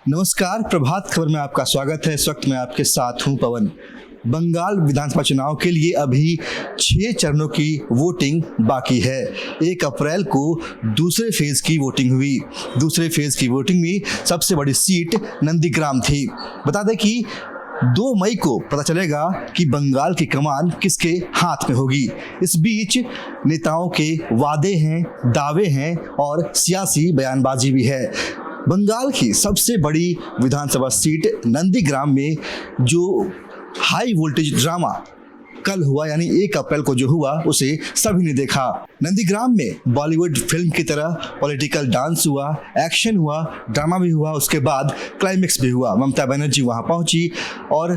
नमस्कार, प्रभात खबर में आपका स्वागत है। इस वक्त मैं आपके साथ हूं पवन। बंगाल विधानसभा चुनाव के लिए अभी 6 चरणों की वोटिंग बाकी है। 1 अप्रैल को दूसरे फेज की वोटिंग हुई। दूसरे फेज की वोटिंग में सबसे बड़ी सीट नंदीग्राम थी। बता दें कि 2 मई को पता चलेगा कि बंगाल की कमान किसके हाथ में होगी। इस बीच नेताओं के वादे हैं, दावे हैं और सियासी बयानबाजी भी है। बंगाल की सबसे बड़ी विधानसभा सीट नंदीग्राम में जो हाई वोल्टेज ड्रामा कल हुआ, यानी 1 अप्रैल को जो हुआ, उसे सभी ने देखा। नंदीग्राम में बॉलीवुड फिल्म की तरह पॉलिटिकल डांस हुआ, एक्शन हुआ, ड्रामा भी हुआ, उसके बाद क्लाइमेक्स भी हुआ। ममता बनर्जी वहां पहुंची और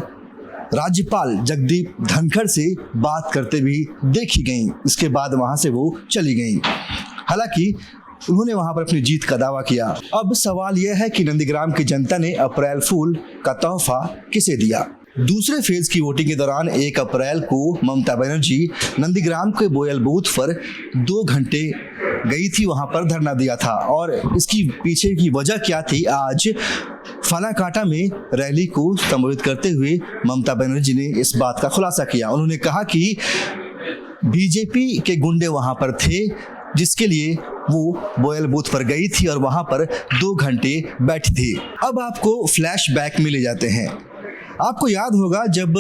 राज्यपाल जगदीप धनखड़ से बात करते भी देखी गई। इसके बाद वहां से वो चली गई। हालांकि उन्होंने वहां पर अपनी जीत का दावा किया। अब सवाल यह है कि नंदीग्राम की जनता ने अप्रैल फूल का तोहफा किसे दिया। दूसरे फेज की वोटिंग के दौरान 1 अप्रैल को ममता बनर्जी नंदीग्राम के बोयल बूथ पर 2 घंटे गई थी, वहां पर धरना दिया था। और इसकी पीछे की वजह क्या थी, आज फानाकाटा में रैली को संबोधित करते हुए ममता बनर्जी ने इस बात का खुलासा किया। उन्होंने कहा कि बीजेपी के गुंडे वहां पर थे, जिसके लिए वो बोयल बूथ पर गई थी और वहां पर 2 घंटे बैठी थी। अब आपको फ्लैशबैक में ले जाते हैं। आपको याद होगा जब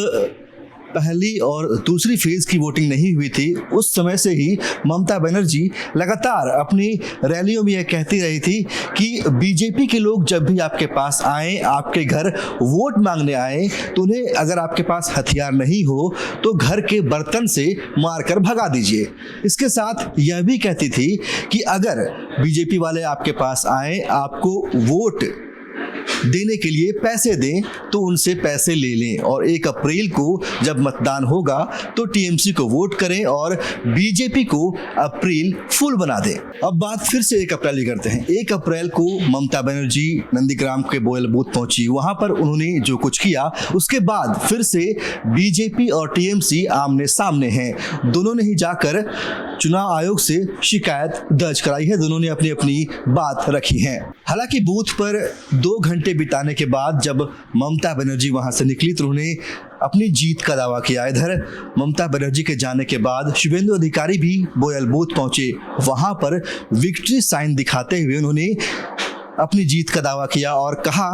पहली और दूसरी फेज की वोटिंग नहीं हुई थी, उस समय से ही ममता बनर्जी लगातार अपनी रैलियों में यह कहती रही थी कि बीजेपी के लोग जब भी आपके पास आए, आपके घर वोट मांगने आए, तो उन्हें अगर आपके पास हथियार नहीं हो तो घर के बर्तन से मारकर भगा दीजिए। इसके साथ यह भी कहती थी कि अगर बीजेपी वाले आपके पास आए, आपको वोट देने के लिए पैसे दें, तो उनसे पैसे ले लें और 1 अप्रैल को जब मतदान होगा तो टीएमसी को वोट करें और बीजेपी को अप्रैल फूल बना दें। अब बात फिर से 1 अप्रैल की करते हैं। 1 अप्रैल को ममता बनर्जी नंदीग्राम के बोयल बूथ पहुंची। वहां पर उन्होंने जो कुछ किया, उसके बाद फिर से बीजेपी और टीएमसी आमने सामने हैं। दोनों ने ही जाकर चुनाव आयोग से शिकायत दर्ज कराई है। दोनों ने अपनी अपनी बात रखी है। हालांकि बूथ पर 2 घंटे बिताने के बाद जब ममता बनर्जी वहां से निकली तो उन्होंने अपनी जीत का दावा किया। इधर ममता बनर्जी के जाने के बाद शुभेंदु अधिकारी भी बोयल बूथ पहुंचे। वहां पर विक्ट्री साइन दिखाते हुए उन्होंने अपनी जीत का दावा किया और कहा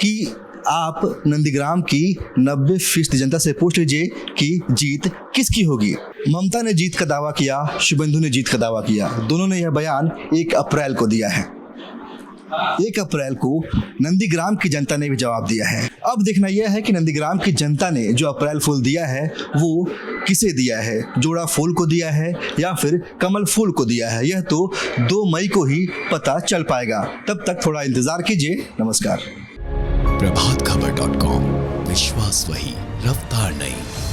कि आप नंदीग्राम की 90% जनता से पूछ लीजिए कि जीत किसकी होगी। ममता ने जीत का दावा किया, शुभेंदु ने जीत का दावा किया। दोनों ने यह बयान 1 अप्रैल को दिया है। 1 अप्रैल को नंदीग्राम की जनता ने भी जवाब दिया है। अब देखना यह है कि नंदीग्राम की जनता ने जो अप्रैल फूल दिया है वो किसे दिया है। जोड़ा फूल को दिया है या फिर कमल फूल को दिया है, यह तो 2 मई को ही पता चल पाएगा। तब तक थोड़ा इंतजार कीजिए। नमस्कार। प्रभातखबर.com, विश्वास वही, रफ्तार नहीं।